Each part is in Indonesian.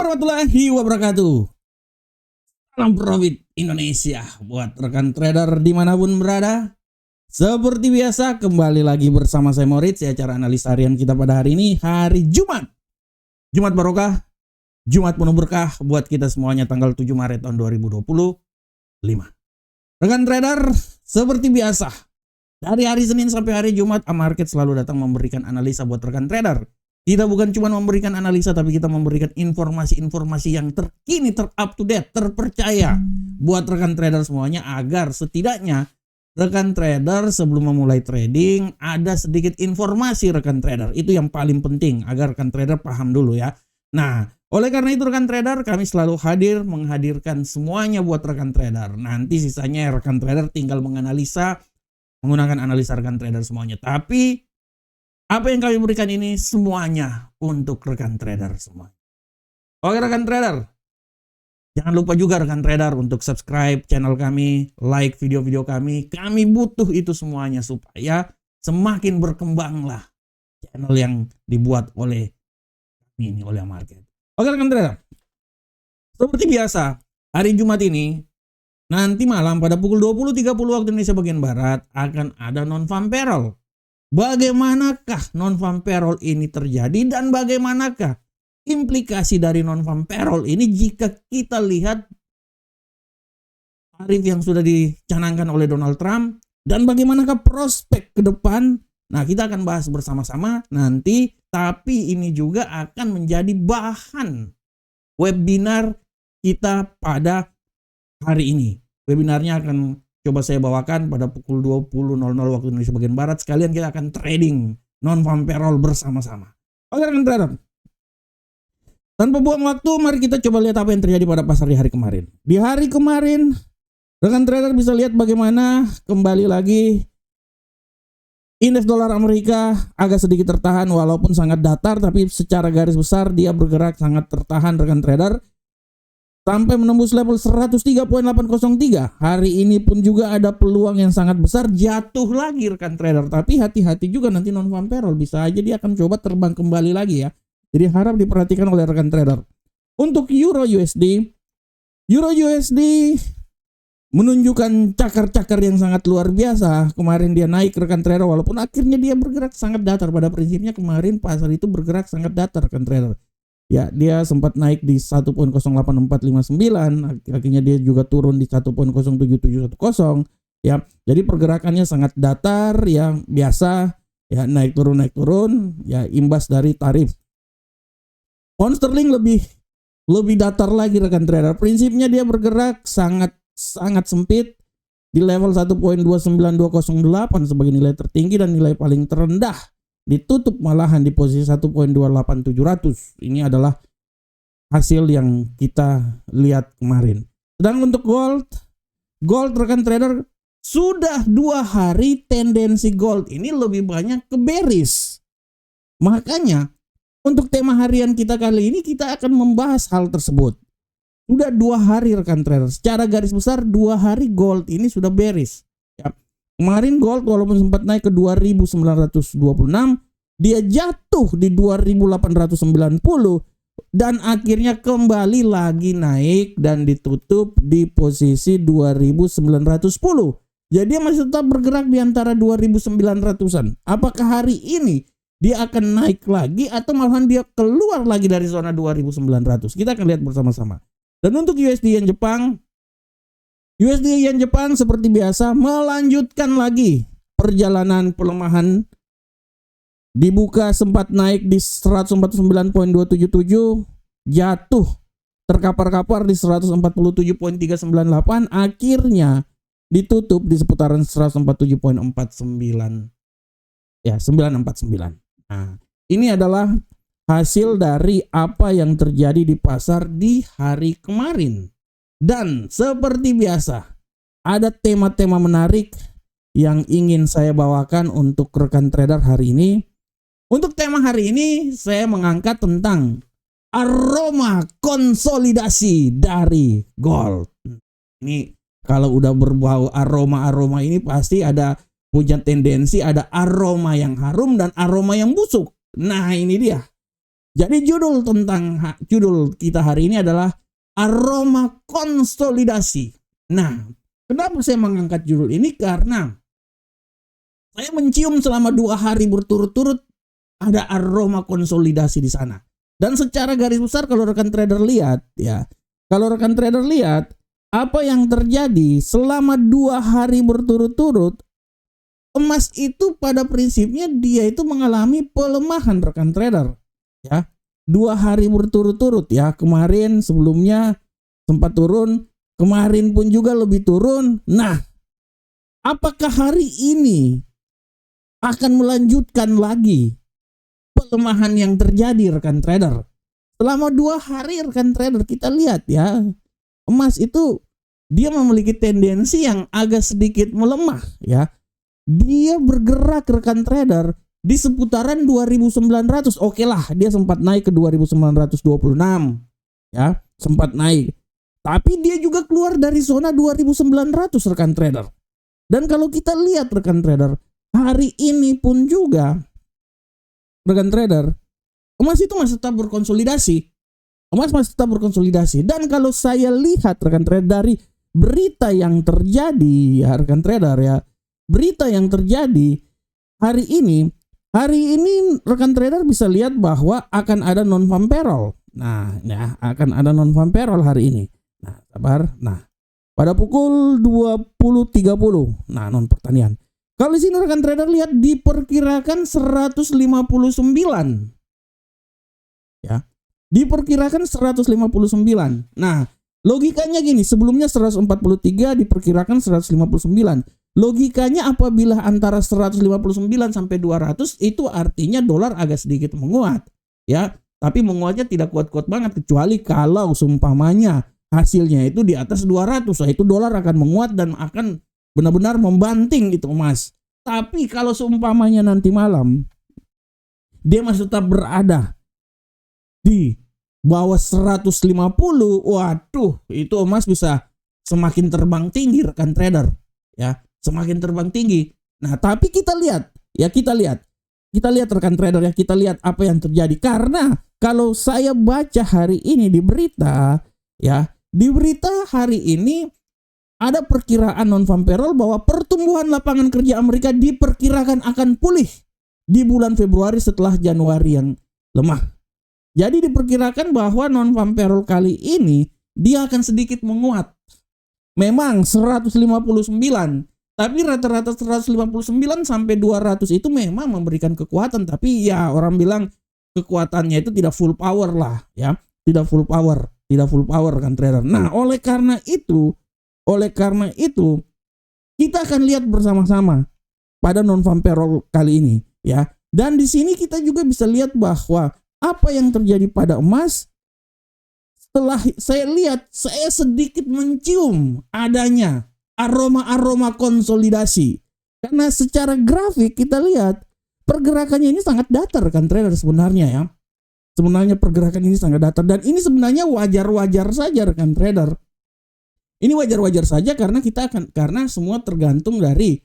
warahmatullahi wabarakatuh. Salam profit Indonesia buat rekan trader dimanapun berada. Seperti biasa kembali lagi bersama saya Moritz ya, acara analisa harian kita pada hari ini, hari Jumat. Jumat barokah, Jumat penuh berkah buat kita semuanya, tanggal 7 Maret tahun 2025. Rekan trader, seperti biasa dari hari Senin sampai hari Jumat, Market selalu datang memberikan analisa buat rekan trader. Kita bukan cuma memberikan analisa, tapi kita memberikan informasi-informasi yang terkini, ter-up to date, terpercaya buat rekan trader semuanya, agar setidaknya rekan trader sebelum memulai trading ada sedikit informasi rekan trader. Itu yang paling penting agar rekan trader paham dulu ya. Nah, oleh karena itu rekan trader, kami selalu hadir menghadirkan semuanya buat rekan trader. Nanti sisanya rekan trader tinggal menganalisa menggunakan analisa rekan trader semuanya. Tapi apa yang kami berikan ini semuanya untuk rekan trader semua. Oke rekan trader, jangan lupa juga rekan trader untuk subscribe channel kami, like video-video kami. Kami butuh itu semuanya supaya semakin berkembanglah channel yang dibuat oleh kami ini, oleh Market. Oke rekan trader, seperti biasa hari Jumat ini, nanti malam pada pukul 20.30 waktu Indonesia bagian Barat akan ada non-farm payroll. Bagaimanakah non-farm payroll ini terjadi dan bagaimanakah implikasi dari non-farm payroll ini jika kita lihat tarif yang sudah dicanangkan oleh Donald Trump dan bagaimanakah prospek ke depan. Nah, kita akan bahas bersama-sama nanti, tapi ini juga akan menjadi bahan webinar kita pada hari ini. Webinarnya akan coba saya bawakan pada pukul 20.00 waktu Indonesia bagian Barat. Sekalian kita akan trading non-farm payroll bersama-sama. Oke rekan trader, tanpa buang waktu, mari kita coba lihat apa yang terjadi pada pasar di hari kemarin. Di hari kemarin, rekan trader bisa lihat bagaimana kembali lagi indeks dolar Amerika agak sedikit tertahan walaupun sangat datar, tapi secara garis besar dia bergerak sangat tertahan rekan trader, sampai menembus level 103.803. Hari ini pun juga ada peluang yang sangat besar jatuh lagi rekan trader. Tapi hati-hati juga, nanti non-farm payroll bisa aja dia akan coba terbang kembali lagi ya. Jadi harap diperhatikan oleh rekan trader. Untuk Euro USD menunjukkan cakar-cakar yang sangat luar biasa. Kemarin dia naik rekan trader, walaupun akhirnya dia bergerak sangat datar. Pada prinsipnya kemarin pasar itu bergerak sangat datar rekan trader. Ya, dia sempat naik di 1.08459, akhirnya dia juga turun di 1.07710 ya. Jadi pergerakannya sangat datar ya, biasa ya, naik turun ya, imbas dari tarif. Pound sterling lebih datar lagi rekan trader. Prinsipnya dia bergerak sangat sempit di level 1.29208 sebagai nilai tertinggi dan nilai paling terendah. Ditutup malahan di posisi 1.28700. Ini adalah hasil yang kita lihat kemarin. Sedangkan untuk gold rekan trader, sudah 2 hari tendensi gold ini lebih banyak ke bearish. Makanya untuk tema harian kita kali ini kita akan membahas hal tersebut. Sudah 2 hari rekan trader, secara garis besar 2 hari gold ini sudah bearish ya. Kemarin gold walaupun sempat naik ke 2.926, dia jatuh di 2.890 dan akhirnya kembali lagi naik dan ditutup di posisi 2.910. Jadi dia masih tetap bergerak di antara 2.900-an. Apakah hari ini dia akan naik lagi atau malahan dia keluar lagi dari zona 2.900? Kita akan lihat bersama-sama. Dan untuk USD Yen Jepang seperti biasa melanjutkan lagi perjalanan pelemahan. Dibuka sempat naik di 149.277, jatuh terkapar-kapar di 147.398, akhirnya ditutup di seputaran 147.49 ya, 949. Nah, ini adalah hasil dari apa yang terjadi di pasar di hari kemarin. Dan seperti biasa, ada tema-tema menarik yang ingin saya bawakan untuk rekan trader hari ini. Untuk tema hari ini saya mengangkat tentang aroma konsolidasi dari gold. Ini kalau udah berbau aroma-aroma ini pasti ada punya tendensi ada aroma yang harum dan aroma yang busuk. Nah ini dia. Jadi judul kita hari ini adalah aroma konsolidasi. Nah, kenapa saya mengangkat judul ini? Karena saya mencium selama 2 hari berturut-turut ada aroma konsolidasi di sana. Dan secara garis besar kalau rekan trader lihat apa yang terjadi selama 2 hari berturut-turut, emas itu pada prinsipnya dia itu mengalami pelemahan rekan trader. Ya, 2 hari berturut-turut ya. Kemarin sebelumnya sempat turun, kemarin pun juga lebih turun. Nah, apakah hari ini akan melanjutkan lagi pelemahan yang terjadi rekan trader? Selama 2 hari rekan trader kita lihat ya, emas itu dia memiliki tendensi yang agak sedikit melemah ya. Dia bergerak rekan trader di seputaran 2900. Oke lah, dia sempat naik ke 2926 ya, sempat naik. Tapi dia juga keluar dari zona 2900 rekan trader. Dan kalau kita lihat rekan trader, hari ini pun juga rekan trader, emas itu masih tetap berkonsolidasi. Emas masih tetap berkonsolidasi. Dan kalau saya lihat rekan trader dari berita yang terjadi ya rekan trader ya, berita yang terjadi hari ini rekan trader bisa lihat bahwa akan ada non-farm payroll. Nah, ya akan ada non-farm payroll hari ini. Nah, sabar. Nah, pada pukul 20.30. Nah, non pertanian. Kalau di sini rekan trader lihat diperkirakan 159. Ya. Diperkirakan 159. Nah, logikanya gini, sebelumnya 143 diperkirakan 159. Logikanya apabila antara 159 sampai 200 itu artinya dolar agak sedikit menguat ya, tapi menguatnya tidak kuat-kuat banget kecuali kalau seumpamanya hasilnya itu di atas 200, nah itu dolar akan menguat dan akan benar-benar membanting itu emas. Tapi kalau seumpamanya nanti malam dia masih tetap berada di bawah 150, waduh, itu emas bisa semakin terbang tinggi rekan trader ya, semakin terbang tinggi. Nah, tapi kita lihat rekan trader ya, kita lihat apa yang terjadi. Karena kalau saya baca hari ini di berita ya, di berita hari ini ada perkiraan non-farm payroll bahwa pertumbuhan lapangan kerja Amerika diperkirakan akan pulih di bulan Februari setelah Januari yang lemah. Jadi diperkirakan bahwa non-farm payroll kali ini dia akan sedikit menguat. Memang 159, tapi rata-rata 159 sampai 200 itu memang memberikan kekuatan, tapi ya orang bilang kekuatannya itu tidak full power lah ya, tidak full power kan trader. Nah, oleh karena itu kita akan lihat bersama-sama pada non-farm payroll kali ini ya. Dan di sini kita juga bisa lihat bahwa apa yang terjadi pada emas. Setelah saya lihat, saya sedikit mencium adanya aroma-aroma konsolidasi. Karena secara grafik kita lihat pergerakannya ini sangat datar kan trader sebenarnya ya. Sebenarnya pergerakan ini sangat datar dan ini sebenarnya wajar-wajar saja kan trader. Ini wajar-wajar saja karena semua tergantung dari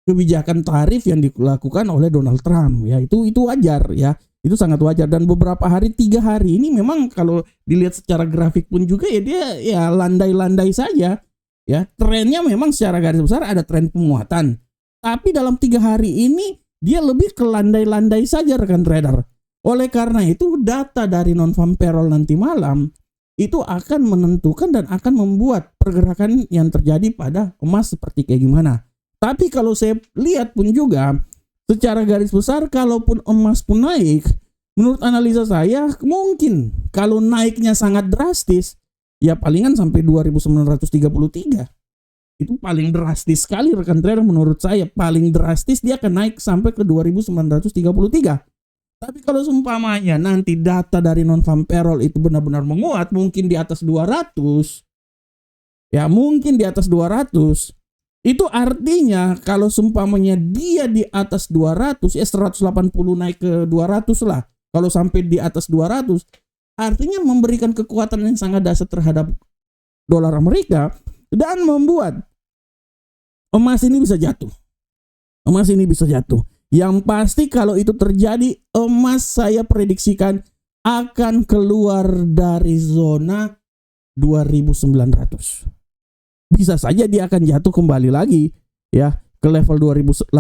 kebijakan tarif yang dilakukan oleh Donald Trump ya. Itu wajar ya. Itu sangat wajar dan beberapa hari 3 hari ini memang kalau dilihat secara grafik pun juga ya dia ya landai-landai saja ya. Trennya memang secara garis besar ada tren penguatan. Tapi dalam 3 hari ini dia lebih ke landai-landai saja rekan trader. Oleh karena itu data dari non-farm payroll nanti malam itu akan menentukan dan akan membuat pergerakan yang terjadi pada emas seperti kayak gimana. Tapi kalau saya lihat pun juga secara garis besar kalaupun emas pun naik, menurut analisa saya mungkin kalau naiknya sangat drastis ya palingan sampai 2933. Itu paling drastis sekali rekan trader menurut saya, paling drastis dia akan naik sampai ke 2933. Tapi kalau seumpamanya nanti data dari non-farm payroll itu benar-benar menguat, mungkin di atas 200. Ya, mungkin di atas 200. Itu artinya kalau seumpamanya dia di atas 200 ya 180 naik ke 200 lah. Kalau sampai di atas 200 artinya memberikan kekuatan yang sangat dasar terhadap dolar Amerika dan membuat emas ini bisa jatuh. Emas ini bisa jatuh. Yang pasti kalau itu terjadi emas saya prediksikan akan keluar dari zona 2.900. Bisa saja dia akan jatuh kembali lagi ya ke level 2.888.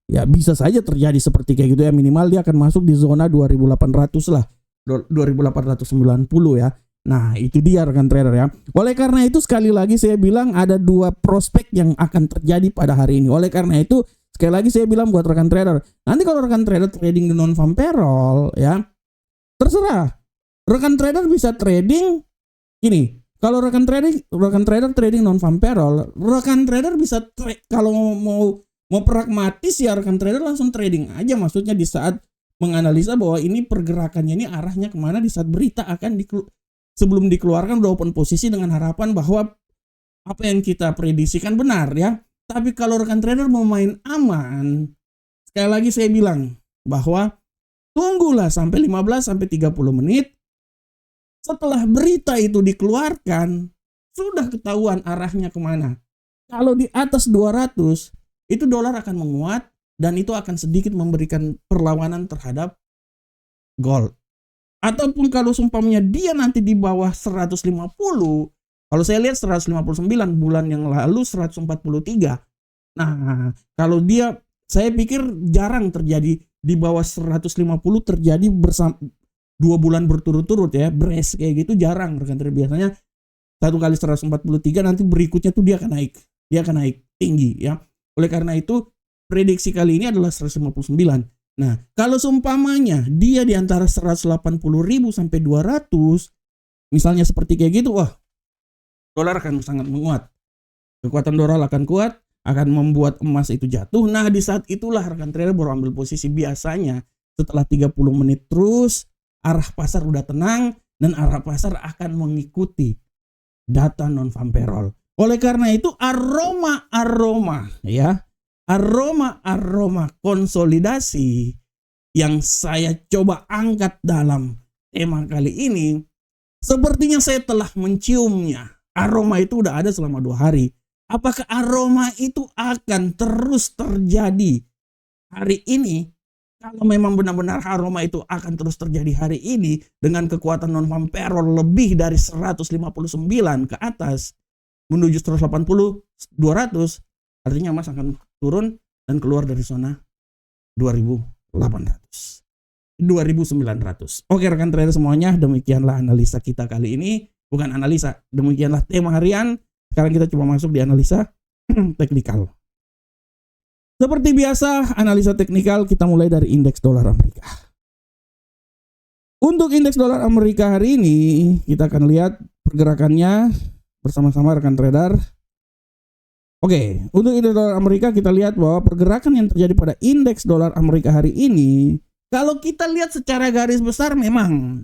Ya bisa saja terjadi seperti kayak gitu ya, minimal dia akan masuk di zona 2.800 lah, 2.890 ya. Nah itu dia rekan trader ya. Oleh karena itu sekali lagi saya bilang ada dua prospek yang akan terjadi pada hari ini. Oleh karena itu sekali lagi saya bilang buat rekan trader, nanti kalau rekan trader trading di non-farm payroll ya, terserah. Rekan trader bisa trading ini. Kalau rekan trader trading non-farm payroll, rekan trader bisa kalau mau pragmatis ya rekan trader langsung trading aja. Maksudnya di saat menganalisa bahwa ini pergerakannya ini arahnya kemana, di saat berita akan sebelum dikeluarkan udah open posisi dengan harapan bahwa apa yang kita prediksikan benar ya. Tapi kalau rekan trader mau main aman, sekali lagi saya bilang bahwa tunggulah sampai 15 sampai 30 menit. Setelah berita itu dikeluarkan, sudah ketahuan arahnya kemana. Kalau di atas 200, itu dolar akan menguat dan itu akan sedikit memberikan perlawanan terhadap gold. Ataupun kalau sumpamanya dia nanti di bawah 150, kalau saya lihat 159 bulan yang lalu 143. Nah, kalau dia, saya pikir jarang terjadi di bawah 150 terjadi bersama 2 bulan berturut-turut ya, brace kayak gitu jarang rekan trader. Biasanya satu kali 143 nanti berikutnya tuh dia akan naik tinggi ya. Oleh karena itu prediksi kali ini adalah 159. Nah kalau seumpamanya dia di antara 180.000 sampai 200 misalnya seperti kayak gitu, wah dolar akan sangat menguat, kekuatan dolar akan kuat, akan membuat emas itu jatuh. Nah di saat itulah rekan trader baru ambil posisi. Biasanya setelah 30 menit terus arah pasar udah tenang dan arah pasar akan mengikuti data non-farm payroll. Oleh karena itu aroma konsolidasi yang saya coba angkat dalam tema kali ini, sepertinya saya telah menciumnya. Aroma itu udah ada selama 2 hari. Apakah aroma itu akan terus terjadi hari ini? Kalau memang benar-benar aroma itu akan terus terjadi hari ini dengan kekuatan non-farm payroll lebih dari 159 ke atas menuju 180, 200, artinya emas akan turun dan keluar dari zona 2.800, 2.900. Oke rekan trader semuanya, demikianlah analisa kita kali ini. Bukan analisa, demikianlah tema harian. Sekarang kita coba masuk di analisa teknikal. Seperti biasa, analisa teknikal kita mulai dari indeks dolar Amerika. Untuk indeks dolar Amerika hari ini, kita akan lihat pergerakannya bersama-sama rekan trader. Oke, untuk indeks dolar Amerika kita lihat bahwa pergerakan yang terjadi pada indeks dolar Amerika hari ini, kalau kita lihat secara garis besar memang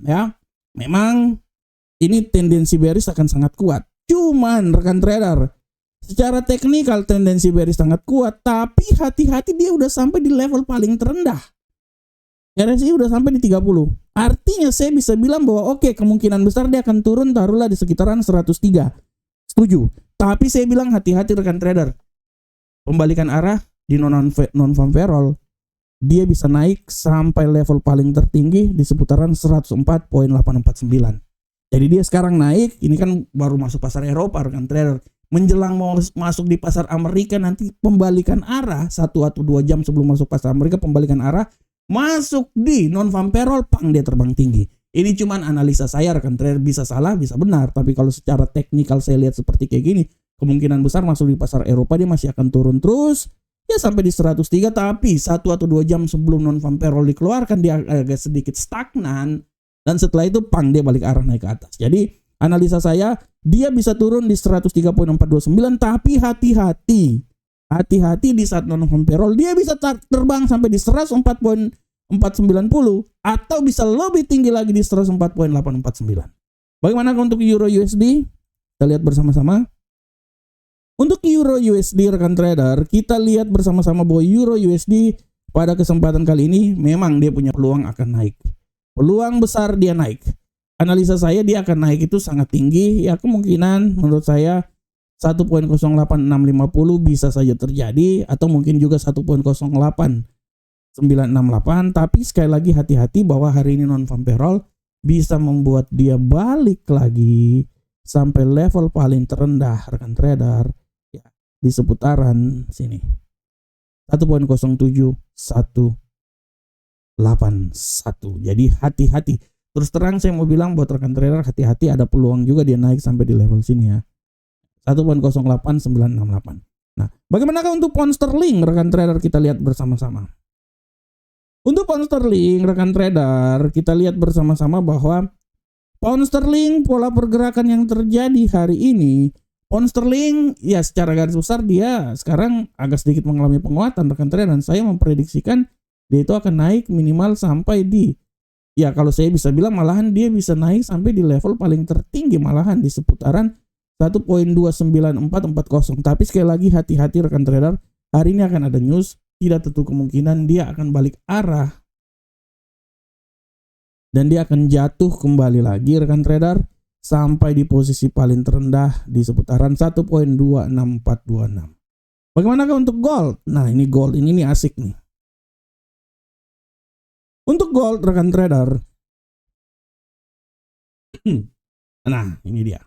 ini tendensi bearish akan sangat kuat. Cuman rekan trader, secara teknikal tendensi bearish sangat kuat, tapi hati-hati dia udah sampai di level paling terendah. RSI udah sampai di 30. Artinya saya bisa bilang bahwa oke, kemungkinan besar dia akan turun taruhlah di sekitaran 103. Setuju. Tapi saya bilang hati-hati rekan trader. Pembalikan arah di non-farm payroll, dia bisa naik sampai level paling tertinggi di seputaran 104.849. Jadi dia sekarang naik, ini kan baru masuk pasar Eropa rekan trader. Menjelang mau masuk di pasar Amerika nanti pembalikan arah 1 atau 2 jam sebelum masuk pasar Amerika, pembalikan arah masuk di non-farm payroll, pang dia terbang tinggi. Ini cuman analisa saya rekan trader, bisa salah bisa benar, tapi kalau secara teknikal saya lihat seperti kayak gini, kemungkinan besar masuk di pasar Eropa dia masih akan turun terus ya sampai di 103, tapi 1 atau 2 jam sebelum non-farm payroll dikeluarkan dia agak sedikit stagnan dan setelah itu pang dia balik arah naik ke atas. Jadi analisa saya dia bisa turun di 103.429, tapi hati-hati di saat non-farm payroll dia bisa terbang sampai di 104.490 atau bisa lebih tinggi lagi di 104.849. Bagaimana untuk Euro USD? Kita lihat bersama-sama. Untuk Euro USD rekan trader, kita lihat bersama-sama bahwa Euro USD pada kesempatan kali ini memang dia punya peluang akan naik. Peluang besar dia naik. Analisa saya dia akan naik itu sangat tinggi. Ya kemungkinan menurut saya 1.08650 bisa saja terjadi atau mungkin juga 1.08 968, tapi sekali lagi hati-hati bahwa hari ini non farm payroll bisa membuat dia balik lagi sampai level paling terendah rekan trader ya, di seputaran sini 1.07181. Jadi hati-hati. Terus terang saya mau bilang buat rekan trader hati-hati, ada peluang juga dia naik sampai di level sini ya. 1.08968. Nah, bagaimanakah untuk pound sterling rekan trader, kita lihat bersama-sama. Untuk pound sterling rekan trader, kita lihat bersama-sama bahwa pound sterling pola pergerakan yang terjadi hari ini, pound sterling ya secara garis besar dia sekarang agak sedikit mengalami penguatan rekan trader, dan saya memprediksikan dia itu akan naik minimal sampai di, ya kalau saya bisa bilang malahan dia bisa naik sampai di level paling tertinggi malahan di seputaran 1.29440. Tapi sekali lagi hati-hati rekan trader, hari ini akan ada news, tidak tentu kemungkinan dia akan balik arah dan dia akan jatuh kembali lagi rekan trader sampai di posisi paling terendah di seputaran 1.26426. Bagaimanakah untuk gold? Nah, ini gold ini asik nih. Untuk gold rekan trader, nah ini dia.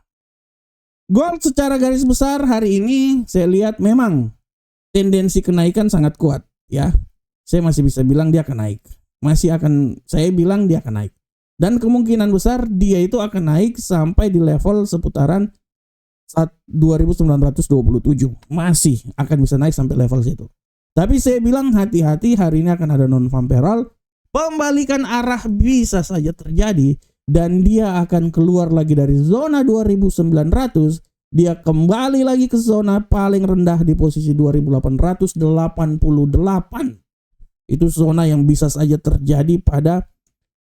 Gold secara garis besar hari ini saya lihat memang tendensi kenaikan sangat kuat ya. Saya masih bisa bilang dia akan naik. Saya bilang dia akan naik. Dan kemungkinan besar dia itu akan naik sampai di level seputaran 2927. Masih akan bisa naik sampai level situ. Tapi saya bilang hati-hati, hari ini akan ada non farm payroll. Pembalikan arah bisa saja terjadi dan dia akan keluar lagi dari zona 2900, dia kembali lagi ke zona paling rendah di posisi 2888. Itu zona yang bisa saja terjadi pada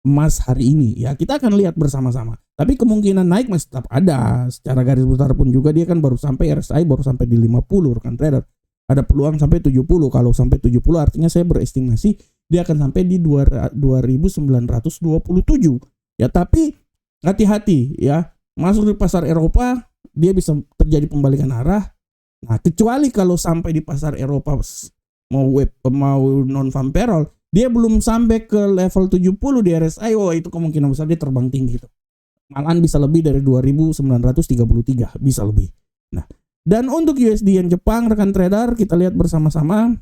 emas hari ini ya, kita akan lihat bersama-sama. Tapi kemungkinan naik masih tetap ada. Secara garis besar pun juga dia kan baru sampai RSI baru sampai di 50 rekan trader. Ada peluang sampai 70. Kalau sampai 70 artinya saya berestimasi dia akan sampai di 2927 ya. Tapi hati-hati ya, masuk di pasar Eropa dia bisa terjadi pembalikan arah. Nah, kecuali kalau sampai di pasar Eropa mau non farm payroll dia belum sampai ke level 70 di RSI, itu kemungkinan besar dia terbang tinggi tuh. Malahan bisa lebih dari 2933, bisa lebih. Nah, dan untuk USD Yen Jepang rekan trader, kita lihat bersama-sama.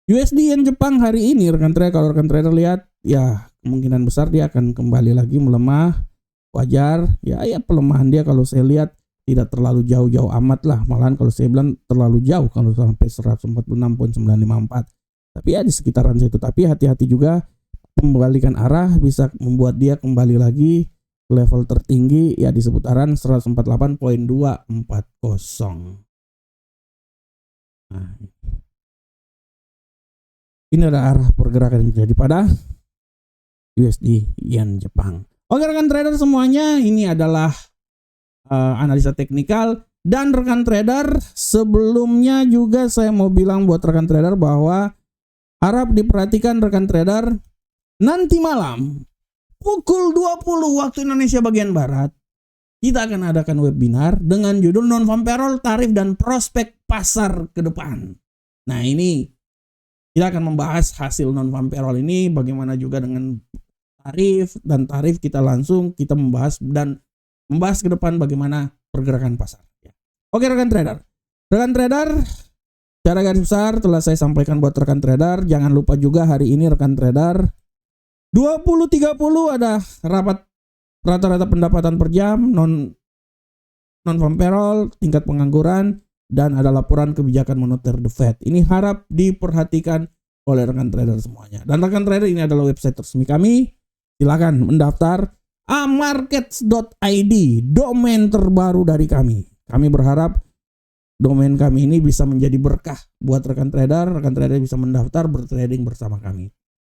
USD Yen Jepang hari ini rekan trader, kalau rekan trader lihat ya kemungkinan besar dia akan kembali lagi melemah, wajar ya pelemahan dia kalau saya lihat tidak terlalu jauh-jauh amat lah, malahan kalau saya bilang terlalu jauh kalau sampai 146.954, tapi ya di sekitaran situ. Tapi hati-hati juga, pembalikan arah bisa membuat dia kembali lagi level tertinggi ya di seputaran 148.240. Nah, ini adalah arah pergerakan yang terjadi pada USD Yen Jepang. Oke rekan trader semuanya, ini adalah analisa teknikal. Dan rekan trader, sebelumnya juga saya mau bilang buat rekan trader bahwa harap diperhatikan rekan trader, nanti malam pukul 20 waktu Indonesia bagian Barat kita akan adakan webinar dengan judul non farm payroll, tarif dan prospek pasar ke depan. Nah, ini kita akan membahas hasil non farm payroll ini, bagaimana juga dengan tarif, dan tarif kita langsung kita membahas dan membahas ke depan bagaimana pergerakan pasar. Oke rekan trader, secara garis besar telah saya sampaikan buat rekan trader. Jangan lupa juga hari ini rekan trader 20.30 ada rapat rata-rata pendapatan per jam, non farm payroll, tingkat pengangguran, dan ada laporan kebijakan moneter The Fed. Ini harap diperhatikan oleh rekan trader semuanya. Dan rekan trader, ini adalah website resmi kami. Silakan mendaftar amarkets.id, domain terbaru dari kami. Kami berharap domain kami ini bisa menjadi berkah buat rekan trader bisa mendaftar bertrading bersama kami.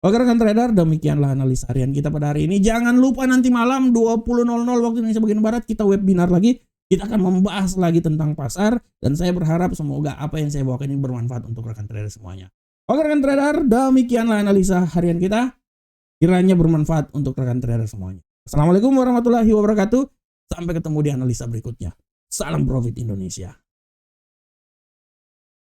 Oke rekan trader, demikianlah analisa harian kita pada hari ini. Jangan lupa nanti malam 20.00 waktu Indonesia bagian Barat kita webinar lagi. Kita akan membahas lagi tentang pasar, dan saya berharap semoga apa yang saya bawakan ini bermanfaat untuk rekan trader semuanya. Oke rekan trader, demikianlah analisa harian kita. Kiranya bermanfaat untuk rekan trader semuanya. Assalamualaikum warahmatullahi wabarakatuh. Sampai ketemu di analisa berikutnya. Salam profit Indonesia.